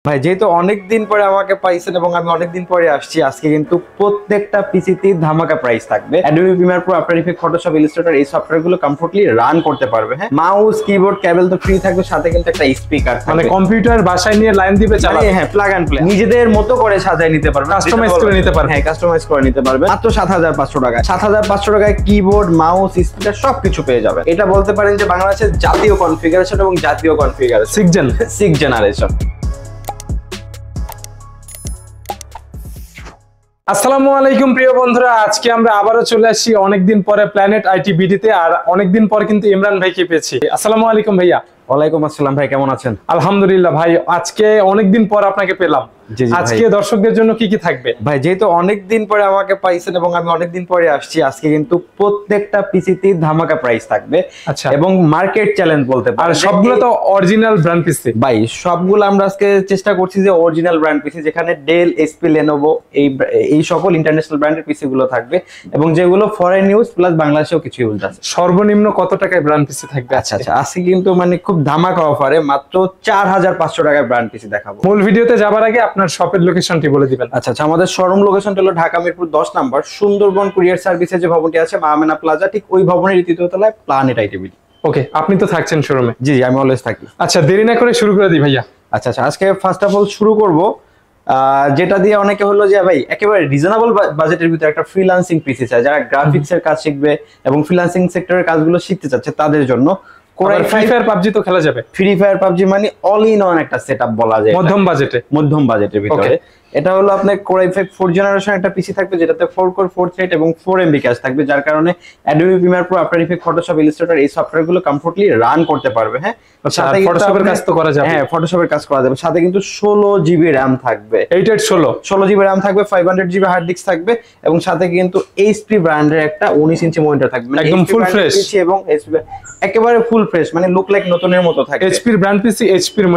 ভাই যেহেতু অনেকদিন পরে আমাকে পাইছেন এবং আমি অনেকদিন পরে আসছি, আজকে কিন্তু প্রত্যেকটা পিসিতে ধামাকা প্রাইস থাকবে। Adobe Premiere Pro, After Effects, Photoshop, Illustrator এই সফটওয়্যারগুলো কমফোর্টলি রান করতে পারবে। হ্যাঁ, মাউস, কিবোর্ড, কেবল তো ফ্রি থাকবে, সাথে কিন্তু একটা স্পিকার থাকবে। মানে কম্পিউটার বাসায় নিয়ে লাইন দিবে চালাবে। হ্যাঁ, প্লাগ এন্ড প্লে নিজেদের মতো করে সাজায় নিতে পারবে, কাস্টমাইজ করে নিতে পারবে। হ্যাঁ, কাস্টমাইজ করে নিতে পারবে। মাত্র ৭৫০০ টাকা। ৭৫০০ টাকায় কিবোর্ড, মাউস, স্পিকার সবকিছু পেয়ে যাবে। এটা বলতে পারেন যে বাংলাদেশের জাতীয় কনফিগারেশন এবং জাতীয় কনফিগারেশন 6 জেনারেশন। আসসালামু আলাইকুম প্রিয় বন্ধুরা, আজকে আমরা আবারও চলে আসছি অনেকদিন পরে প্ল্যানেট আইটি বিডিতে। আর অনেকদিন পর কিন্তু ইমরান ভাইকে পেয়েছি। আসসালামু আলাইকুম ভাইয়া। ওয়ালাইকুম আসসালাম ভাই, কেমন আছেন? আলহামদুলিল্লাহ ভাই, আজকে অনেকদিন পর আপনাকে পেলাম। আজকে দর্শকদের জন্য কি কি থাকবে? ভাই যেহেতু অনেকদিন পরে আমাকে পাইছেন এবং আমি অনেকদিন পরে আসছি, আজকে কিন্তু প্রত্যেকটা পিসিতে ধামাকা প্রাইস থাকবে। আচ্ছা, এবং মার্কেট চ্যালেঞ্জ বলতে পারেন। আর সবগুলো তো অরিজিনাল ব্র্যান্ড পিসি ভাই, সবগুলো আমরা আজকে চেষ্টা করছি যে অরিজিনাল ব্র্যান্ড পিসি, যেখানে ডেল, এসপি, লেনোভো এই সকল ইন্টারন্যাশনাল ব্র্যান্ডের পিসি গুলো থাকবে এবং যেগুলো ফরেন ইউজ প্লাস বাংলাদেশেও কিছু ইউজ আছে। সর্বনিম্ন কত টাকায় ব্র্যান্ড পিসি থাকবে? আচ্ছা, আজকে কিন্তু মানে খুব ধামাকা অফারে মাত্র ৪৫০০ টাকায় ব্র্যান্ড পিসি দেখাবো। মূল ভিডিওতে যাবার আগে আপনার শপের লোকেশনটি বলে দিবেন। আচ্ছা, আমাদের শোরুম লোকেশনটা হলো ঢাকা মিরপুর ১০ নম্বর সুন্দরবন কুরিয়ার সার্ভিসের যে ভবনটি আছে মাহমেনা প্লাজা, ঠিক ওই ভবনের তৃতীয় তলায় প্ল্যানেট আইটি বিডি। ওকে, আপনি তো থাকছেন শোরুমে? জি, আমি অলওয়েজ থাকি। আচ্ছা, দেরি না করে শুরু করে দিই ভাইয়া। আচ্ছা, আজকে ফার্স্ট অফ অল শুরু করব যেটা দিয়ে অনেকে হলো যে ভাই একেবারে রিজনেবল বাজেটের ভিতরে একটা ফ্রিল্যান্সিং পিসি চায়, যারা গ্রাফিক্স এর কাজ শিখবে এবং ফ্রিল্যান্সিং সেক্টরের কাজগুলো শিখতে চাচ্ছে তাদের জন্য। ফ্রি ফায়ার পাবজি তো খেলা যাবে। ফ্রি ফায়ার পাবজি মানে অল ইন অন একটা সেটআপ বলা যায়, মধ্যম বাজেটের ভিতরে। এটা হলো আপনার Core i5 4 জেনারেশন একটা পিসি থাকবে, যেটাতে 4 কোর 4 থ্রেড এবং 4 MB ক্যাশ থাকবে, যার কারণে Adobe Premiere Pro, After Effects, Photoshop, Illustrator এই সফটওয়্যারগুলো কমফোর্টলি রান করতে পারবে। হ্যাঁ, সাথে ফটোশপের কাজ তো করা যাবে। হ্যাঁ, ফটোশপের কাজ করা যাবে। সাথে কিন্তু 16 জিবি RAM থাকবে। 16 জিবি RAM থাকবে, 500 জিবি হার্ড ডিস্ক থাকবে এবং সাথে কিন্তু HP ব্র্যান্ডের একটা 19 ইঞ্চি মনিটর থাকবে, একদম ফুল ফ্রেশ এবং HP একেবারে ফুল ফ্রেশ, মানে লুক লাইক নতুনের মতো থাকবে। HP এর ব্র্যান্ড পিসি, HP এর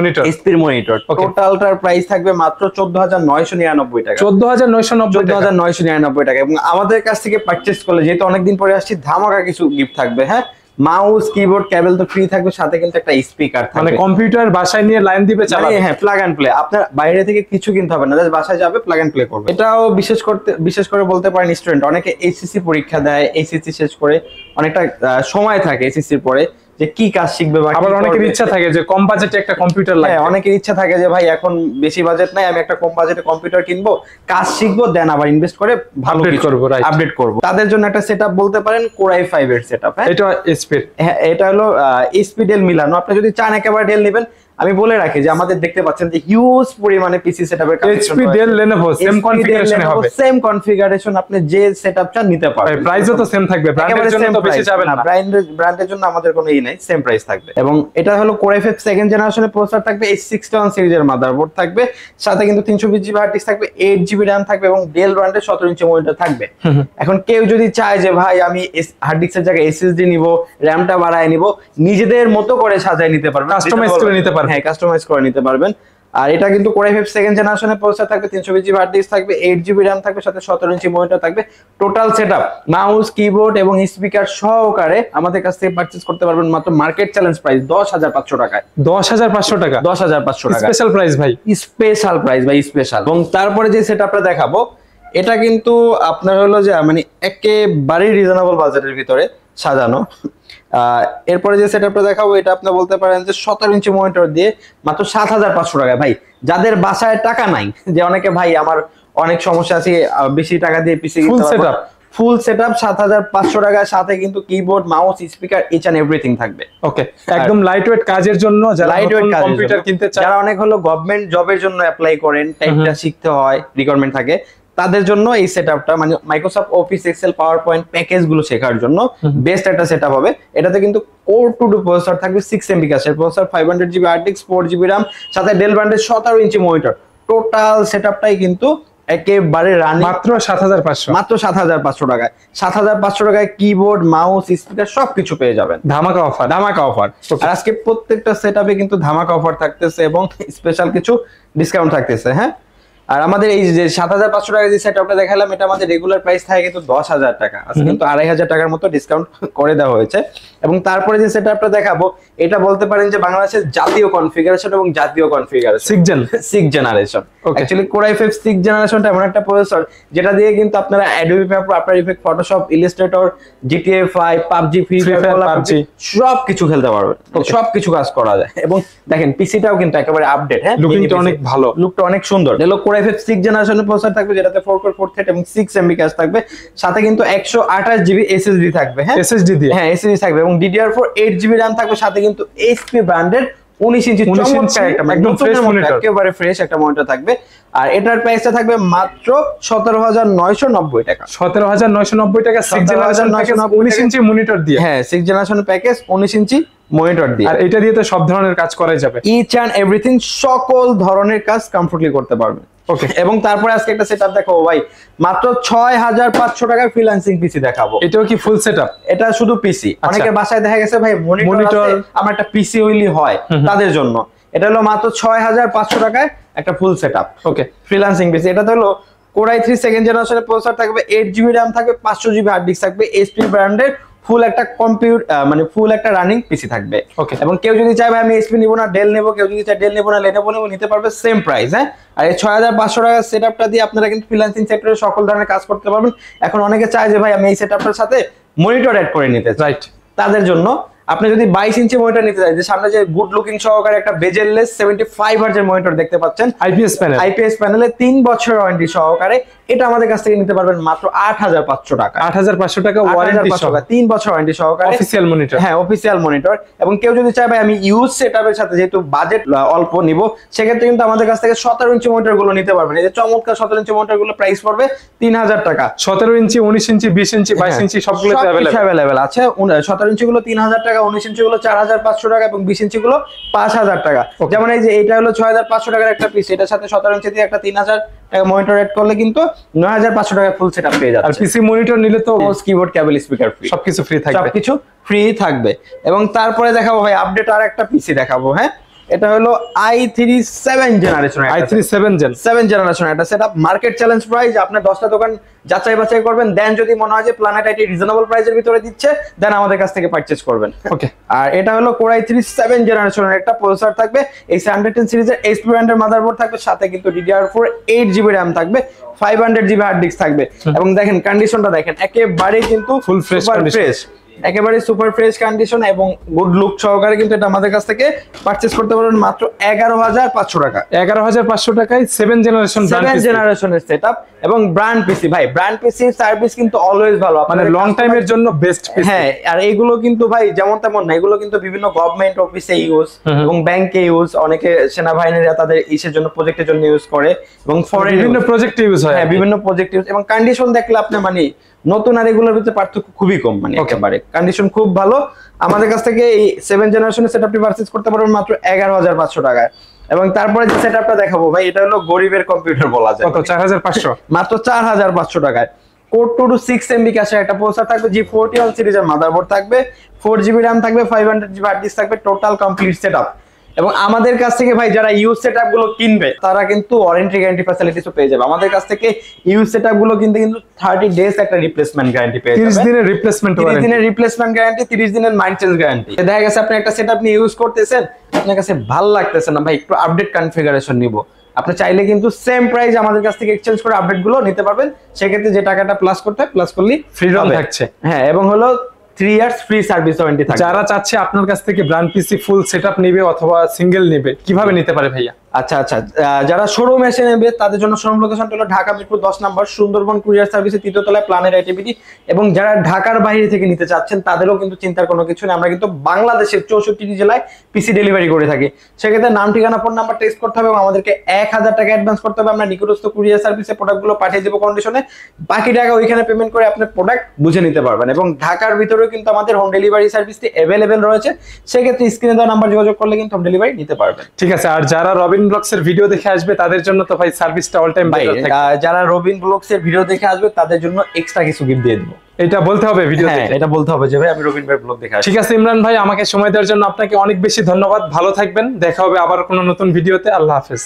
মনিটর। টোটালটার প্রাইস থাকবে মাত্র ১৪৯৯৯ টাকা। ১৪৯৯৯ টাকা। এবং আমাদের কাছ থেকে পারচেজ করলে, যেহেতু অনেকদিন পরে আসছি, ধামাকা কিছু গিফট থাকবে। হ্যাঁ, মাউস, কিবোর্ড, কেবল তো ফ্রি থাকবে, সাথে কিন্তু একটা স্পিকার থাকবে। মানে কম্পিউটার বাসায় নিয়ে লাইন দিবে চালাবে। হ্যাঁ, প্লাগ এন্ড প্লে। আপনার বাইরে থেকে কিছু কিনতে হবে না, জাস্ট বাসায় যাবে, প্লাগ এন্ড প্লে করবে। এটাও বিশেষ করে বলতে পারেন স্টুডেন্ট, অনেকে এইচএসসি পরীক্ষা দেয়, এইচএসসি শেষ করে অনেকটা সময় থাকে এইচএসসির পরে যে কি কাজ শিখবে, বা আবার অনেকের ইচ্ছা থাকে যে কম বাজেটে একটা কম্পিউটার লাগবে। হ্যাঁ, অনেকের ইচ্ছা থাকে যে ভাই এখন বেশি বাজেট নাই, আমি একটা কম বাজেটে কম্পিউটার কিনবো, কাজ শিখবো, দেন আবার ইনভেস্ট করে ভালো আপডেট করব। তাদের জন্য একটা সেটআপ বলতে পারেন Core i5 এর সেটআপ। হ্যাঁ, এটা এসপি। হ্যাঁ, এটা হলো এসপি ডেল মিলানো। আপনি যদি চান একেবারে ডেল নেবেন, আমি বলে রাখি যে আমাদের দেখতে পাচ্ছেন যে হিউজ পরিমাণে পিসি সেটআপের collection HP Dell Lenovo same কনফিগারেশনে হবে। সেম কনফিগারেশন, আপনি যে সেটআপ চান নিতে পারবেন। প্রাইসও তো সেম থাকবে, ব্র্যান্ডের জন্য তো বেশি যাবে না। ব্র্যান্ডের জন্য আমাদের কোনো নাই, সেম প্রাইস থাকবে। এবং এটা হলো Core i5 সেকেন্ড জেনারেশনের প্রসেসর থাকবে, H61 সিরিজের মাদারবোর্ড থাকবে, সাথে কিন্তু 320 জিবি হার্ড ডিস্ক থাকবে, 8 জিবি RAM থাকবে এবং ডেল ব্র্যান্ডের 17 ইঞ্চি মনিটর থাকবে। এখন কেউ যদি চায় যে ভাই আমি হার্ড ডিস্কের জায়গায় SSD নিব, র‍্যামটা বাড়ায় নিব, নিজেদের মতো করে সাজায় নিতে পারবেন, কাস্টমাইজ করে নিতে পারবেন। হ্যাঁ, কাস্টমাইজ করে নিতে পারবেন। আর এটা কিন্তু Core i5 সেকেন্ড জেনারেশনের প্রসেসর থাকবে, 320 জিবি হার্ড ডিস্ক থাকবে, 8 জিবি RAM থাকবে, সাথে 17 ইঞ্চি মনিটর থাকবে। টোটাল সেটআপ মাউস, কিবোর্ড এবং স্পিকার সহকারে আমাদের কাছ থেকে পারচেজ করতে পারবেন মাত্র মার্কেট চ্যালেঞ্জ প্রাইস ১০৫০০ টাকায়। ১০৫০০ টাকা? ১০৫০০ টাকা স্পেশাল প্রাইস ভাই, স্পেশাল প্রাইস ভাই, স্পেশাল। এবং তারপরে যে সেটআপটা দেখাবো, এটা কিন্তু আপনার হলো যে মানে একেবারে রিজনেবল বাজেটের ভিতরে সাজানো। এরপরে যে সেটআপটা দেখাবো, এটা আপনি বলতে পারেন যে 17 ইঞ্চি মনিটর দিয়ে মাত্র ৭৫০০ টাকায়। ভাই যাদের বাসায় টাকা নাই, যে অনেকে ভাই আমার অনেক সমস্যা আছে, বেশি টাকা দিয়ে পিসি কিনতে পারবো, ফুল সেটআপ ৭৫০০ টাকার সাথে কিন্তু keyboard, mouse, speaker, each and everything থাকবে। ওকে, একদম লাইটওয়েট কাজের জন্য, যারা কম্পিউটার কিনতে চায়, যারা অনেক হলো গভর্নমেন্ট জবের জন্য অ্যাপ্লাই করেন, টাইপটা শিখতে হয়, রিকোয়ারমেন্ট থাকে, তাদের জন্য এই সেটআপটা মানে মাইক্রোসফট অফিস, এক্সেল, পাওয়ারপয়েন্ট প্যাকেজগুলো শেখার জন্য বেস্ট একটা সেটআপ হবে। এটাতে কিন্তু Core 2 প্রসেসর থাকবে, 6 MB ক্যাশের processor, 500 GB hard disk, 4 GB RAM, সাথে ডেল ব্র্যান্ডের 17 ইঞ্চি মনিটর। টোটাল সেটআপটাই কিন্তু একেবারে রানিং মাত্র ৭৫০০ টাকায়। ৭৫০০ টাকায় কিবোর্ড, মাউস, স্পিকার সবকিছু পেয়ে যাবেন। ধামাকা অফার। আর আজকে প্রত্যেকটা সেটআপে কিন্তু ধামাকা অফার থাকতেছে এবং স্পেশাল কিছু ডিসকাউন্ট থাকতেছে। হ্যাঁ, আর আমাদের এই যে 7500 টাকা যে সেটআপটা দেখালাম, এটা আমাদের রেগুলার প্রাইস থাকে কিন্তু 10,000 টাকা, আজকে কিন্তু 2500 টাকার মতো ডিসকাউন্ট করে দেওয়া হয়েছে। এবং তারপরে যে সেটআপটা দেখাবো, এটা বলতে পারেন যে বাংলাদেশের জাতীয় কনফিগারেশন এবং জাতীয় configuration 6th generation. Actually Core i5 6th জেনারেশনটা এমন একটা প্রসেসর যেটা দিয়ে কিন্তু আপনারা Adobe Premiere, After Effects, Photoshop, Illustrator, GTA 5, PUBG, Free Fire, সবকিছু খেলতে পারবেন, সবকিছু কাজ করা যায়। এবং দেখেন পিসিটাও কিন্তু একেবারে আপডেট, হ্যাঁ, লুকিংটা অনেক ভালো, লুকটা অনেক সুন্দর। এলো Core i5 6th জেনারেশনের প্রসেসর থাকবে, যেটাতে 4 কোর 4 থ্রেড এবং 6 MB ক্যাশ থাকবে, সাথে কিন্তু 128 GB SSD থাকবে, হ্যাঁ SSD দিয়ে, হ্যাঁ SSD থাকবে, এবং DDR4 8 GB RAM থাকবে, সাথে কিন্তু HP ব্র্যান্ডের 19 ইঞ্চি চমৎকার একটা একদম ফ্রেশ মনিটর, একেবারে ফ্রেশ একটা মনিটর থাকবে। আর এটার প্রাইসটা থাকবে মাত্র 17,990 টাকা। 17,990 টাকা 6th generation package 19 inch monitor দিয়ে, হ্যাঁ 6th generation package 19 inch monitor দিয়ে। আর এটা দিয়ে তো সব ধরনের কাজ করাই যাবে, ইচ এন্ড এভরিথিং, সকল ধরনের কাজ কমফোর্টলি করতে পারবেন। ওকে, এবং তারপরে আজকে একটা সেটআপ দেখাবো ভাই, মাত্র 6,500 টাকার ফ্রিল্যান্সিং পিসি দেখাবো। এটাও কি ফুল সেটআপ? এটা শুধু পিসি। অনেকের বাসায় দেখা গেছে ভাই মনিটর আমার একটা পিসি হইলি হয়, তাদের জন্য এটা হলো মাত্র 6,500 টাকায় একটা ফুল সেটআপ। ওকে, ফ্রিল্যান্সিং পিসি। এটা হলো Core i3 2nd জেনারেশনের প্রসেসর থাকবে, 8 GB RAM থাকবে, 500 GB হার্ড ডিস্ক থাকবে, HP ব্র্যান্ডের ফুল একটা মানে ফুল একটা রানিং পিসি থাকবে। ওকে, এবং কেউ যদি চায় ভাই আমি HP নিব না ডেল নেব, কেউ যদি চায় ডেল নেব না Lenovo নেব, নিতে পারবে সেম প্রাইস, হ্যাঁ। আর এই 6,500 টাকার সেটআপটা দিয়ে আপনারা কিন্তু ফ্রিল্যান্সিং সেক্টরে সকল ধরনের কাজ করতে পারবেন। এখন অনেকে চায় যে ভাই আমি এই সেটআপটার সাথে মনিটর অ্যাড করে নিতে চাই, রাইট, তাদের জন্য আপনি যদি 22 ইঞ্চি মনিটর নিতে চাই, যে সামনে যে গুড লুকিং সহকারে একটা বেজেললেস 75 হার্জ এর মনিটর দেখতে পাচ্ছেন, আইপিএস প্যানেলে 3 বছর ওয়ারেন্টি সহকারে, এটা আমাদের কাছ থেকে নিতে পারবেন মাত্র 8,500 টাকা। 8,500 টাকা ওয়ারেন্টি সহ, 3 বছর ওয়ারেন্টি সহকারে অফিশিয়াল মনিটর, হ্যাঁ অফিশিয়াল মনিটর। এবং কেউ যদি চায় ভাই আমি ইউজ সেটআপের সাথে যেহেতু বাজেট অল্প নিব, সেক্ষেত্রে কিন্তু আমাদের কাছ থেকে 17 ইঞ্চি মনিটর গুলো নিতে পারবেন। এই যে চমৎকার 17 ইঞ্চি মনিটর গুলো প্রাইস পড়বে 3,000 টাকা। 17 ইঞ্চি, 19 ইঞ্চি, 20 ইঞ্চি, 22 ইঞ্চি সবগুলো अवेलेबल আছে। 17 ইঞ্চি গুলো 3,000 টাকা, 19 ইঞ্চি গুলো 4,500 টাকা এবং 20 ইঞ্চি গুলো 5,000 টাকা। যেমন এই যে এটা হলো 6,500 টাকার একটা পিস, এটার সাথে 17 ইঞ্চি দিয়ে একটা 3,000 টাকা মনিটর অ্যাড করলে কিন্তু 9,500 টাকা ফুল সেটআপ পেয়ে যাচ্ছে। আর পিসি মনিটর নিলে তো কিবোর্ড, কেবল, স্পিকার ফ্রি, সবকিছু ফ্রি থাকবে, সবকিছু ফ্রি থাকবে। এবং তারপরে দেখাবো ভাই আপডেট আর একটা পিসি দেখাবো, হ্যাঁ এটা হলো i3 7 জেনারেশন, i3 7 জেনারেশন একটা সেটআপ। মার্কেট চ্যালেঞ্জ প্রাইস, আপনি 10টা দোকান যাচাই বাছাই করবেন, দেন যদি মনে হয় যে প্ল্যানেট আইটি রিজনেবল প্রাইসের ভিতরে দিচ্ছে, দেন আমাদের কাছ থেকে পারচেজ করবেন। ওকে, আর এটা হলো Core i3 7 জেনারেশনের একটা প্রসেসর থাকবে, এই 110 সিরিজের HP ব্র্যান্ডের মাদারবোর্ড থাকবে, সাথে কিন্তু DDR4 8 GB RAM থাকবে, 500 GB হার্ড ডিস্ক থাকবে। এবং দেখেন কন্ডিশনটা দেখেন, একেবারে কিন্তু ফুল ফ্রেশ কন্ডিশন, একেবারে সুপার ফ্রেশ কন্ডিশন এবং গুড লুক সহকারে কিন্তু এটা আমাদের কাছ থেকে পারচেজ করতে পারবেন মাত্র 11,500 টাকা। 11,500 টাকায় 7 জেনারেশনের সেটআপ এবং ব্র্যান্ড পিসি। ভাই ব্র্যান্ড পিসি সার্ভিস কিন্তু অলওয়েজ ভালো, মানে লং টাইমের জন্য বেস্ট পিসি। হ্যাঁ, আর এইগুলো কিন্তু ভাই যেমন তেমন না, এগুলো কিন্তু বিভিন্ন গভর্নমেন্ট অফিসে ইউজ এবং ব্যাংকে ইউজ, অনেকে সেনাবাহিনীরা তাদের ইসের জন্য প্রজেক্টের জন্য ইউজ করে এবং ফরেন বিভিন্ন প্রজেক্টে ইউজ হয়। হ্যাঁ, বিভিন্ন প্রজেক্ট ইউজ এবং কন্ডিশন দেখলে আপনি মানে নতুন আর এগুলোর ভিতরে পার্থক্য খুবই কম, মানে একেবারে কন্ডিশন খুব ভালো। আমাদের কাছ থেকে এই 7 জেনারেশনের সেটআপটি পারচেজ করতে পারবেন মাত্র 11,500 টাকায়। এবং তারপরে যে সেটআপটা দেখাবো ভাই, এটা হলো গরিবের কম্পিউটার বলা যায়, কত? 4,500, মাত্র 4,500 টাকায়। Core 2 to 6 MB ক্যাশের একটা প্রসেসর থাকবে, G41 সিরিজের মাদারবোর্ড থাকবে, 4 GB RAM থাকবে, 500 GB হার্ড ডিস্ক থাকবে, টোটাল কমপ্লিট সেটআপ। এবং আমাদের কাছ থেকে ভাই যারা ইউজ সেটআপ গুলো কিনবে, তারা কিন্তু ওয়ারেন্টি গ্যারান্টি ফ্যাসিলিটিসও পেয়ে যাবে। আমাদের কাছ থেকে ইউজ সেটআপ গুলো কিনতে কিন্তু 30 ডেজ একটা রিপ্লেসমেন্ট গ্যারান্টি পেয়ে যাবে, 30 দিনের রিপ্লেসমেন্ট ওয়ারেন্টি, 30 দিনের রিপ্লেসমেন্ট গ্যারান্টি, 30 দিনের মেইনটেনেন্স গ্যারান্টি। দেখা গেছে আপনি একটা সেটআপ নিয়ে ইউজ করতেছেন, আপনার কাছে ভালো লাগতেছে না, ভাই একটু আপডেট কনফিগারেশন নিব, আপনি চাইলে কিন্তু সেম প্রাইস আমাদের কাছ থেকে এক্সচেঞ্জ করে আপডেট গুলো নিতে পারবেন। সেক্ষেত্রে যে টাকাটা প্লাস করতে হয় প্লাস করলেই ফ্রি রম থাকছে। হ্যাঁ, এবং হলো 3 ইয়ার্স ফ্রি সার্ভিস ওয়ারেন্টি থাকবে। যারা চাচ্ছে আপনার কাছ থেকে ব্র্যান্ড পিসি ফুল সেটআপ নেবে অথবা সিঙ্গেল নেবে, কিভাবে নিতে পারে ভাইয়া? আচ্ছা, যারা শোরুম এসে নেবে তাদের জন্য শোরুম লোকেশনটা হলো ঢাকা মিরপুর 10 নম্বর, সুন্দরবন কুরিয়ার সার্ভিসের 3য় তলায়, প্ল্যানেট আইটিবিডি। এবং যারা ঢাকার বাইরে থেকে নিতে চাচ্ছেন তাদেরও কিন্তু চিন্তার কোনো কিছু নেই, আমরা কিন্তু বাংলাদেশের 64টি জেলায় পিসি ডেলিভারি করে থাকি। সেক্ষেত্রে নাম, ঠিকানা, ফোন নাম্বার টেক্সট করতে হবে এবং আমাদেরকে 1,000 টাকা অ্যাডভান্স করতে হবে। আমরা নিকটস্থ কুরিয়ার সার্ভিসে প্রোডাক্টগুলো পাঠিয়ে দেবো কন্ডিশনে, বাকি টাকা ওইখানে পেমেন্ট করে আপনি প্রোডাক্ট বুঝে নিতে পারবেন। এবং ঢাকার ভিতরেও কিন্তু আমাদের হোম ডেলিভারি সার্ভিসটি অ্যাভেলেবেল রয়েছে, সেক্ষেত্রে স্ক্রিনে দেওয়া নাম্বার যোগাযোগ করলে কিন্তু হোম ডেলিভারি নিতে পারবেন। ঠিক আছে, আর যারা রবিন ব্লগস এর ভিডিও দেখে আসবে তাদের জন্য তো ভাই সার্ভিসটা অল টাইম বেটার থাকে। যারা রবিন ব্লগস এর ভিডিও দেখে আসবে তাদের জন্য এক্সট্রা কিছু গিফট দিয়ে দিব, এটা বলতে হবে ভিডিও দেখে। এটা বলতে হবে যে ভাই আমি রবিন ভাই ব্লগ দেখে আসছি। ঠিক আছে ইমরান ভাই, আমাকে সময় দেওয়ার জন্য আপনাকে অনেক বেশি ধন্যবাদ। ভালো থাকবেন, দেখা হবে আবার কোনো নতুন ভিডিওতে। আল্লাহ হাফেজ।